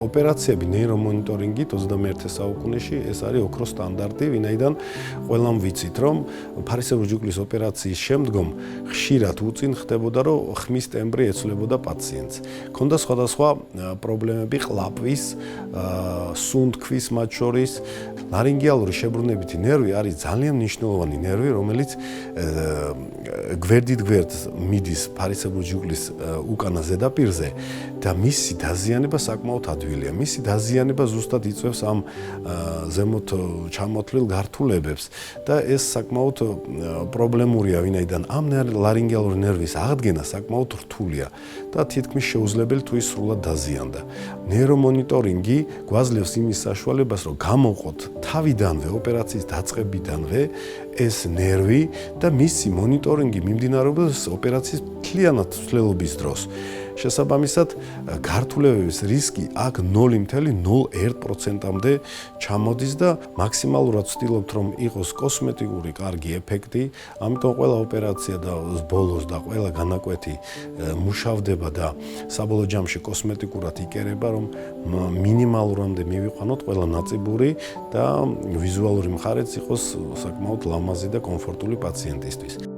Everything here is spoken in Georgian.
ოპერაციები ნეირომონიტორინგით 21 საუკუნეში ეს არის ოქროს სტანდარტი, ვინაიდან ყველამ ვიცით, რომ ფარისებრი ჯუგლის ოპერაციის შემდგომ ხშირად უწინ ხდებოდა, რომ ხმის ტემბრი ეცვლებოდა პაციენტს. ქონდა სხვადასხვა პრობლემები ყლაპვის, სუნთქვის მათ შორის. ლარინგიალური შებრუნებითი ნერვი არის ძალიან მნიშვნელოვანი ნერვი, რომელიც გვერდით გვერდ მიდის ფარისებრი ჯუგლის უკანა ზედაპირზე და მისი დაზიანება საკმაოდ ადვილია. მისი დაზიანება ზუსტად იწვევს ამ ზემოთ ჩამოთვლილ გართულებებს და ეს საკმაოდ პრობლემურია, ვინაიდან ამ ლარინგიალური ნერვის აღდგენა საკმაოდ რთულია და თითქმის შეუძლებელი თუ ის სრულად დაზიანდა. ნეირომონიტორინგი გვაძლევს იმის საშუალებას, რომ გამოვყოთ თავიდანვე ოპერაციის დაწყებიდანვე ეს ნერვი და მისი მონიტორინგი მიმდინარეობს ოპერაციის მთლიანად ცვლილობის დროს. შესაბამისად, გართულებების რისკი აქ 0.01%-მდე ჩამოდის და მაქსიმალურად ვცდილობთ, რომ იყოს კოსმეტიკური კარგი ეფექტი, ამიტომ ყველა ოპერაცია და ბოლოს და ყველა განაკვეთი მუშავდება და საბოლოო ჯამში კოსმეტიკურად იკერება, რომ მინიმალურამდე მივიყვანოთ ყველა ნაწიბური და ვიზუალური მხარეც იყოს საკმაოდ ლამაზი და კომფორტული პაციენტისთვის.